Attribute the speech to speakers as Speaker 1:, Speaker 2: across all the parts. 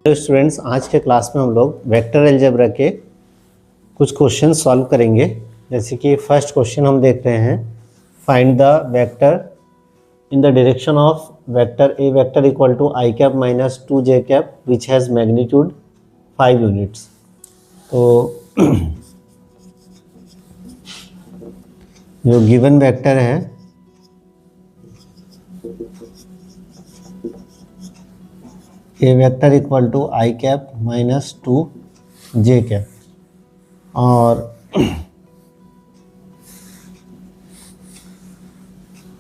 Speaker 1: तो स्टूडेंट्स, आज के क्लास में हम लोग वेक्टर अलजेब्रा के कुछ क्वेश्चन सॉल्व करेंगे। जैसे कि फर्स्ट क्वेश्चन हम देख रहे हैं, find the vector in the direction of vector A vector equal to I cap minus 2j cap which has magnitude 5 units. तो जो गिवन वेक्टर है A vector equal to I cap minus 2j cap और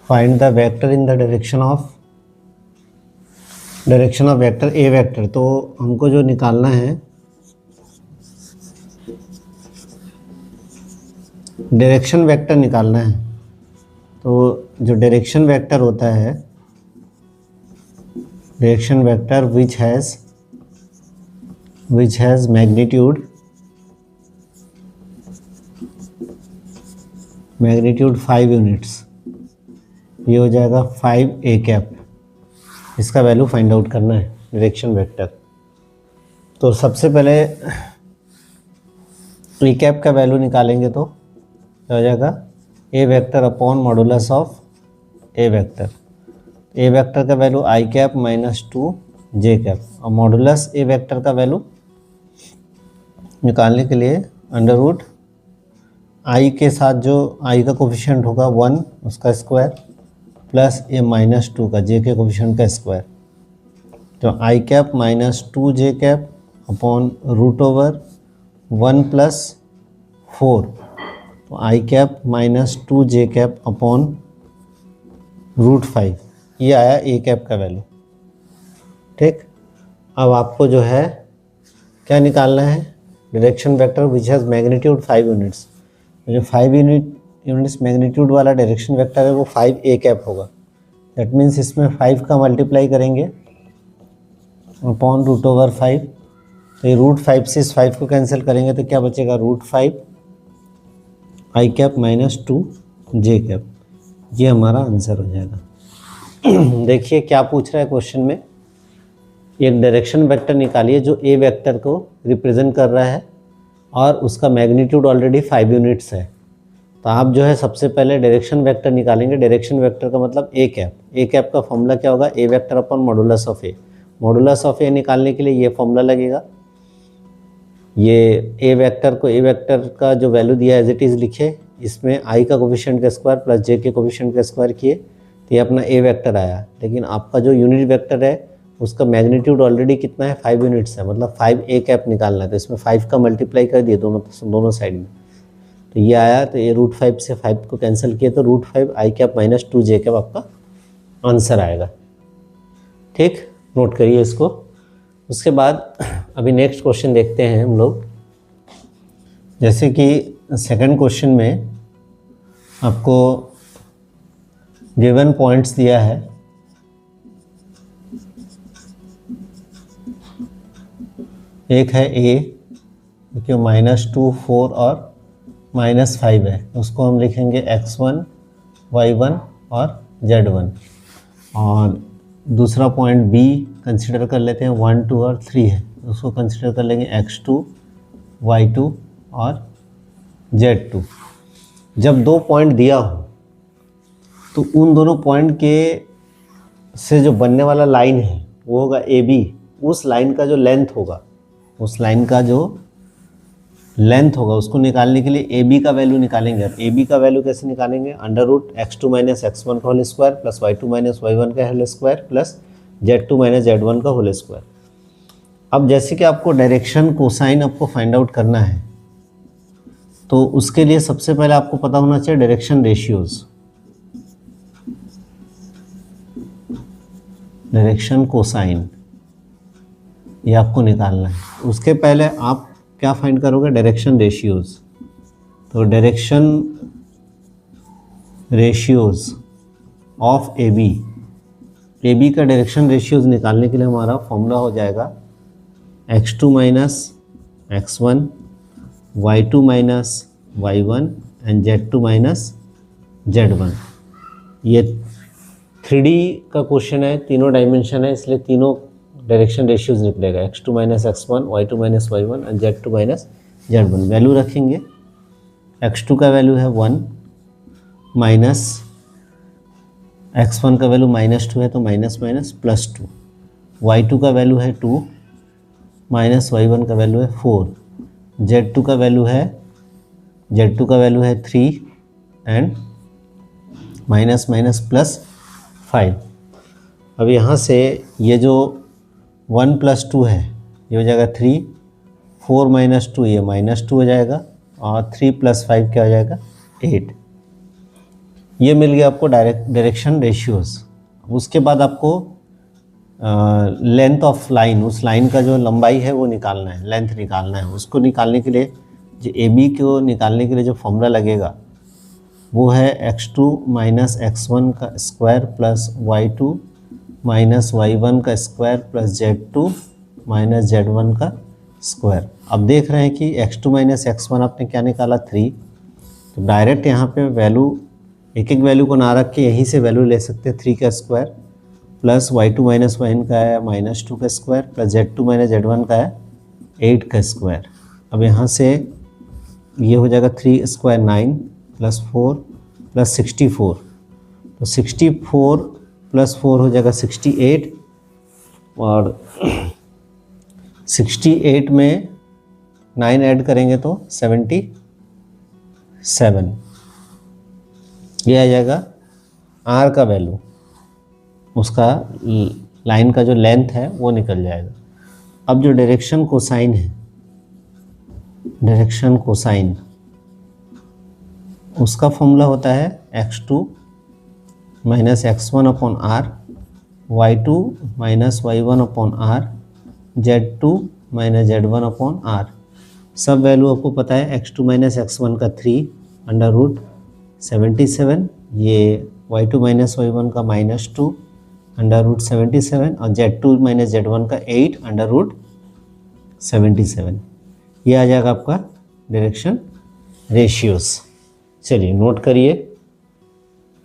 Speaker 1: find the vector in the direction of vector A vector. तो हमको जो निकालना है direction vector निकालना है। तो जो डायरेक्शन वेक्टर होता है, direction vector which has magnitude 5 units, ये हो जाएगा 5a कैप। इसका वैल्यू फाइंड आउट करना है डायरेक्शन वेक्टर। तो सबसे पहले ए कैप का वैल्यू निकालेंगे तो क्या हो जाएगा, A vector upon modulus of A vector. A vector का value I cap minus 2j cap और मॉडुलस ए वेक्टर का वैल्यू निकालने के लिए अंडर रूट आई के साथ जो आई का कोफिशिएंट होगा 1 उसका स्क्वायर प्लस ए माइनस 2 का जे के कोफिशिएंट का स्क्वायर। तो i cap minus 2j cap upon root over 1 plus 4। तो i cap minus 2j cap upon root 5, ये आया ए कैप का वैल्यू। ठीक, अब आपको जो है क्या निकालना है, direction vector which has magnitude 5 units. जो 5 यूनिट्स मैग्नीट्यूड वाला डायरेक्शन वेक्टर है वो 5a कैप होगा। दैट मीन्स इसमें 5 का मल्टीप्लाई करेंगे अपॉन रूट ओवर 5। तो ये रूट 5 से इस 5 को कैंसिल करेंगे तो क्या बचेगा, रूट 5 आई कैप माइनस 2j कैप। ये हमारा आंसर हो जाएगा। देखिए क्या पूछ रहा है क्वेश्चन में, एक डायरेक्शन वेक्टर निकालिए जो ए वेक्टर को रिप्रेजेंट कर रहा है और उसका मैग्नीट्यूड ऑलरेडी 5 यूनिट्स है। तो आप जो है सबसे पहले डायरेक्शन वेक्टर निकालेंगे। डायरेक्शन वेक्टर का मतलब ए कैप। ए कैप का फॉर्मूला क्या होगा, A vector upon modulus of A. Modulus of A निकालने के लिए ये फॉर्मूला लगेगा। ये ए वेक्टर को, ए वेक्टर का जो वैल्यू दिया एज इट इज़ लिखे, इसमें आई का कोफिशिएंट का स्क्वायर प्लस जे के कोफिशिएंट का स्क्वायर किए तो ये अपना ए वेक्टर आया। लेकिन आपका जो यूनिट वेक्टर है उसका मैग्नीट्यूड ऑलरेडी कितना है, 5 यूनिट्स है, मतलब 5a कैप निकालना है। तो इसमें 5 का मल्टीप्लाई कर दिए दोनों साइड में, तो ये आया। तो ये रूट 5 से 5 को कैंसिल किए तो रूट 5 आई कैप माइनस 2j कैप आपका आंसर आएगा। ठीक, नोट करिए इसको। उसके बाद अभी नेक्स्ट क्वेश्चन देखते हैं हम लोग। जैसे कि सेकंड क्वेश्चन में आपको गिवन पॉइंट्स दिया है। एक है ए, देखिए माइनस 2, 4 और माइनस 5 है। उसको हम लिखेंगे x1, y1 और z1। और दूसरा पॉइंट बी कंसिडर कर लेते हैं, 1, 2 और 3 है। उसको कंसिडर कर लेंगे x2, y2 और z2। जब दो पॉइंट दिया हो तो उन दोनों पॉइंट के से जो बनने वाला लाइन है वो होगा ए बी। उस लाइन का जो लेंथ होगा, उसको निकालने के लिए ए बी का वैल्यू निकालेंगे। ए बी का वैल्यू कैसे निकालेंगे, under root x2 minus x1 का whole square plus y2 minus y1 का whole square plus z2 minus z1 का होल स्क्वायर। अब जैसे कि आपको डायरेक्शन कोसाइन आपको फाइंड आउट करना है, तो उसके लिए सबसे पहले आपको पता होना चाहिए डायरेक्शन रेशियोज़। डायरेक्शन कोसाइन ये आपको निकालना है। उसके पहले आप क्या फाइंड करोगे, डायरेक्शन रेशियोज़। तो direction ratios of A B का डायरेक्शन रेशियोज़ निकालने के लिए हमारा फॉर्मूला हो जाएगा x2 minus x1, y2 minus y1 and z2 minus z1। ये 3D का क्वेश्चन है, तीनों डायमेंशन है, इसलिए तीनों डायरेक्शन रेशियोज निकलेगा x2 minus x1, y2 minus y1 और z2 माइनस z1। वैल्यू रखेंगे, x2 का वैल्यू है 1 माइनस x1 का वैल्यू -2 है तो माइनस माइनस +2, y2 का वैल्यू है 2 माइनस y1 का वैल्यू है 4, z2 का वैल्यू है 3 एंड माइनस माइनस +5। अब यहाँ से ये जो 1 + 2 है ये हो जाएगा 3, 4 माइनस 2 ये -2 हो जाएगा और 3 + 5 क्या हो जाएगा 8। ये मिल गया आपको डायरेक्शन रेशियोज। उसके बाद आपको लेंथ ऑफ लाइन, उस लाइन का जो लंबाई है वो निकालना है, लेंथ निकालना है। उसको निकालने के लिए जो AB को निकालने के लिए जो फॉर्मूला लगेगा वो है x2 माइनस x1 का square plus y2 minus y1 का square plus z2 minus z1 का स्क्वायर। अब देख रहे हैं कि x2 माइनस x1 आपने क्या निकाला 3, तो डायरेक्ट यहाँ पे वैल्यू एक एक वैल्यू को ना रख के यहीं से वैल्यू ले सकते हैं 3 का square plus y2 minus y1 का है -2 का square plus z2 minus z1 का है 8 का स्क्वायर। अब यहाँ से ये हो जाएगा 3 स्क्वायर 9 प्लस 4 प्लस 64, तो 64 प्लस 4 हो जाएगा 68 और 68 में 9 ऐड करेंगे तो 77, ये आ जाएगा R का वैल्यू, उसका लाइन का जो लेंथ है वो निकल जाएगा। अब जो डायरेक्शन कोसाइन है, डायरेक्शन कोसाइन, उसका फॉर्मूला होता है x2 minus x1 upon r, y2 minus y1 upon r, z2 minus z1 upon r। सब वैल्यू आपको पता है, x2 माइनस x1 का 3 अंडर रूट 77, ये y2 माइनस y1 का -2 अंडर रूट 77 और z2 माइनस z1 का 8 अंडर रूट 77। ये आ जाएगा आपका डायरेक्शन रेशियोज। चलिए नोट करिए।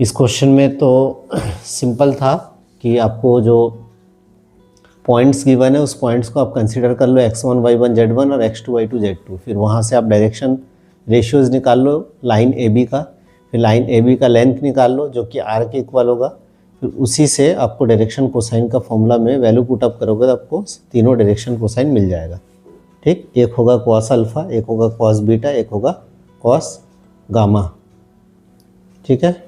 Speaker 1: इस क्वेश्चन में तो सिंपल था कि आपको जो पॉइंट्स गिवन है उस पॉइंट्स को आप कंसीडर कर लो x1 y1 z1 और x2 y2 z2, फिर वहाँ से आप डायरेक्शन रेशियोज निकाल लो लाइन AB का, फिर लाइन AB का लेंथ निकाल लो जो कि R के इक्वल होगा, फिर उसी से आपको डायरेक्शन कोसाइन का फॉर्मूला में वैल्यू पुट अप करोगे तो आपको तीनों डायरेक्शन कोसाइन मिल जाएगा। ठीक, एक होगा कॉस अल्फ़ा, एक होगा कॉस बीटा, एक होगा कॉस गामा। ठीक है।